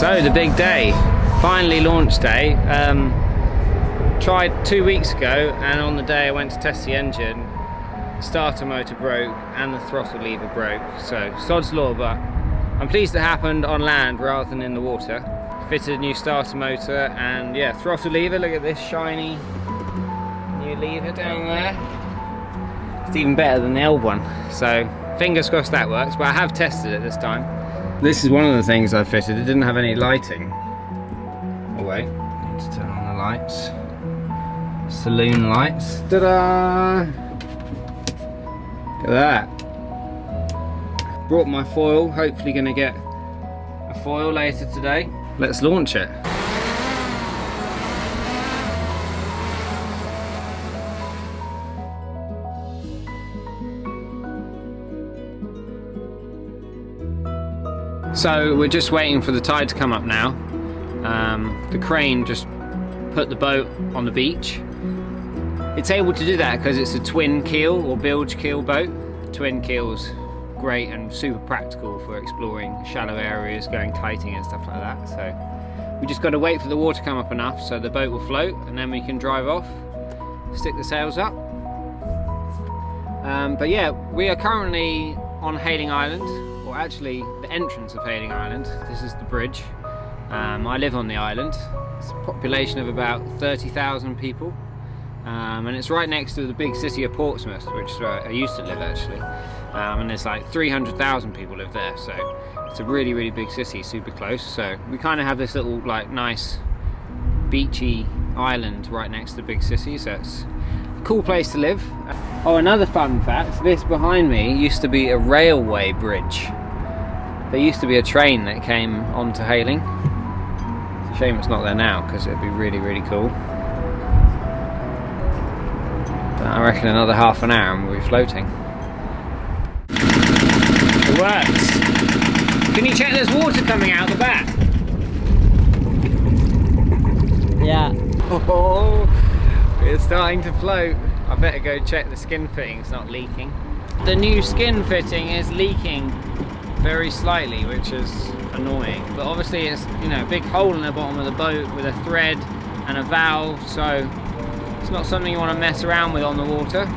So the big day, finally launch day. Tried 2 weeks ago, and on the day I went to test the engine, starter motor broke and the throttle lever broke. So sod's law, but I'm pleased it happened on land rather than in the water. Fitted a new starter motor and yeah, throttle lever. Look at this shiny new lever down there. It's even better than the old one. So fingers crossed that works, but I have tested it this time. This is one of the things I fitted. It didn't have any lighting. Oh wait, need to turn on the lights. Saloon lights. Ta-da! Look at that. Brought my foil. Hopefully going to get a foil later today. Let's launch it. So we're just waiting for the tide to come up now. The crane just put the boat on the beach. It's able to do that because it's a twin keel or bilge keel boat. The twin keel's great and super practical for exploring shallow areas, going kiting and stuff like that. So we just got to wait for the water to come up enough so the boat will float, and then we can drive off, stick the sails up. But yeah, we are currently on Hayling Island, or actually the entrance of Hayling Island. This is the bridge. I live on the island. It's a population of about 30,000 people. And it's right next to the big city of Portsmouth, which is where I used to live actually. And there's like 300,000 people live there, so it's a really, really big city, super close. So we kind of have this little like nice beachy island right next to the big city, so it's a cool place to live. Oh, another fun fact, this behind me used to be a railway bridge. There used to be a train that came onto Hayling. It's a shame it's not there now, because it'd be really, really cool. I reckon another half an hour and we'll be floating. It works. Can you check there's water coming out the back? Yeah. Oh, it's starting to float. I better go check the skin fitting, it's not leaking. The new skin fitting is leaking very slightly, which is annoying. But obviously it's, you know, a big hole in the bottom of the boat with a thread and a valve, so it's not something you want to mess around with on the water.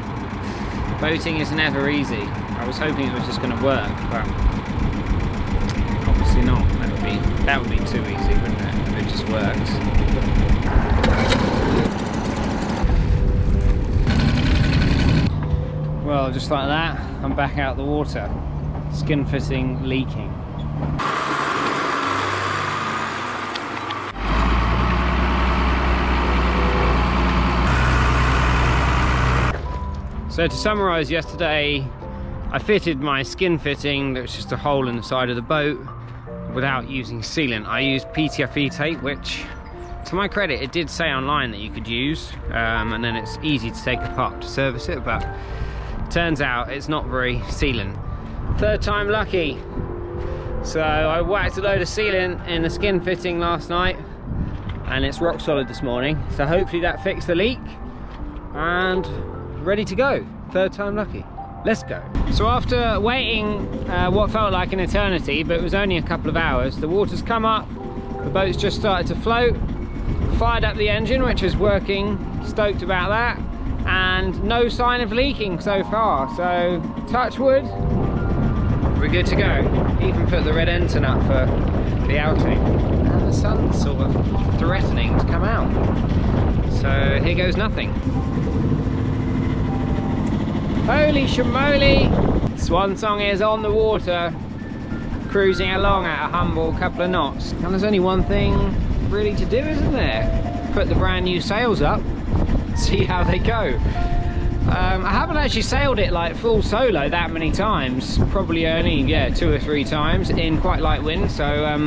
Boating is never easy. I was hoping it was just going to work, but obviously not. That would be too easy, wouldn't it? If it just worked. Well, just like that, I'm back out the water. Skin fitting leaking. So to summarise, yesterday I fitted my skin fitting, that was just a hole in the side of the boat, without using sealant. I used PTFE tape, which to my credit it did say online that you could use, and then it's easy to take apart to service it, but turns out it's not very sealant. Third time lucky. So I whacked a load of sealant in the skin fitting last night and it's rock solid this morning, so hopefully that fixed the leak and ready to go. Third time lucky. Let's go. So after waiting what felt like an eternity, but it was only a couple of hours, the water's come up, the boat's just started to float, fired up the engine, which is working, stoked about that, and no sign of leaking so far, so touch wood, we're good to go. Even put the red ensign up for the outing, and the sun's sort of threatening to come out, so here goes nothing. Holy shamoly! Swansong is on the water, cruising along at a humble couple of knots. And there's only one thing really to do, isn't there? Put the brand new sails up, see how they go. I haven't actually sailed it like full solo that many times, probably only 2 or 3 times in quite light wind, so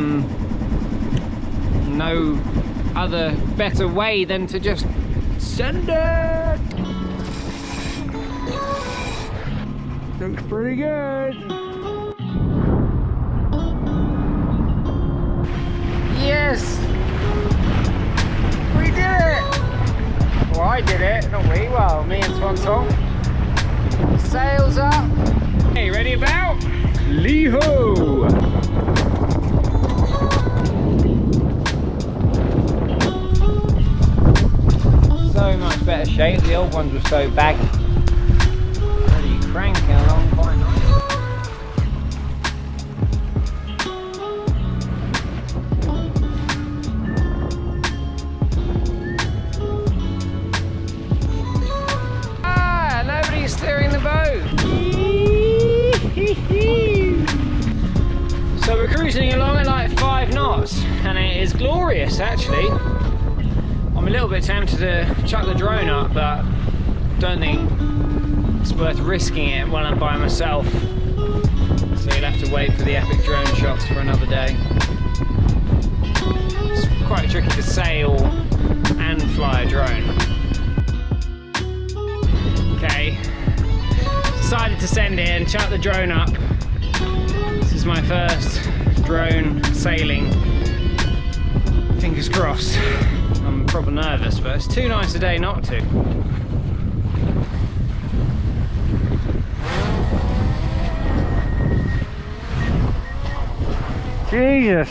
no other better way than to just send it. Looks pretty good. Yes, we did it. Well, I did it, not we. Well, me and Swansong. Sails up. Okay, ready about? Lee-ho! so much better shape. The old ones were so baggy. Really cranking along quite nicely. Ah, nobody's steering the boat. So we're cruising along at like 5 knots, and it is glorious actually. I'm a little bit tempted to chuck the drone up, but don't think it's worth risking it while I'm by myself. So you'll have to wait for the epic drone shots for another day. It's quite tricky to sail and fly a drone. Okay, decided to send it and chuck the drone up. This is my first drone sailing. Fingers crossed. I'm proper nervous, but it's too nice a day not to. Jesus.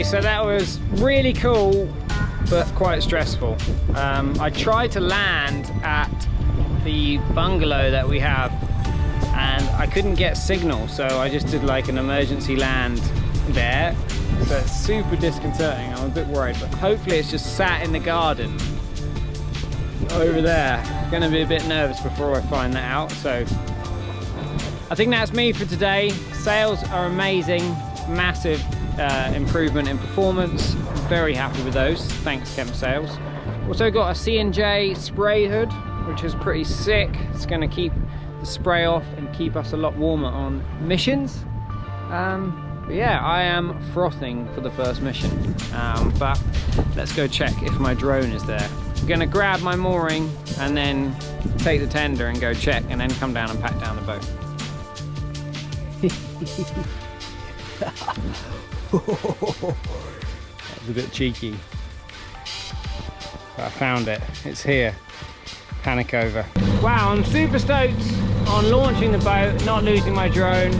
So that was really cool, but quite stressful. I tried to land at the bungalow that we have, and I couldn't get signal, so I just did like an emergency land there. So it's super disconcerting. I'm a bit worried, but hopefully it's just sat in the garden over there. I'm gonna be a bit nervous before I find that out. So I think that's me for today. Sails are amazing, massive improvement in performance. Very happy with those, thanks Kemp Sails. Also got a C&J spray hood, which is pretty sick. It's going to keep the spray off and keep us a lot warmer on missions. But yeah, I am frothing for the first mission. But let's go check if my drone is there. I'm going to grab my mooring and then take the tender and go check, and then come down and pack down the boat. That was a bit cheeky, but I found it. It's here. Panic over. Wow, I'm super stoked on launching the boat, not losing my drone.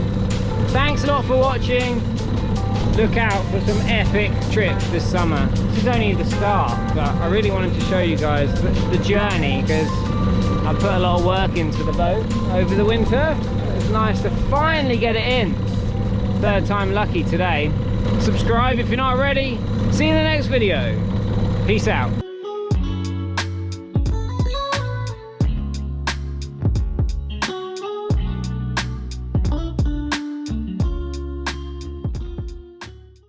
Thanks a lot for watching. Look out for some epic trips this summer. This is only the start, but I really wanted to show you guys the journey, because I put a lot of work into the boat over the winter. It's nice to finally get it in. Third time lucky today. Subscribe if you're not already. See you in the next video. Peace out.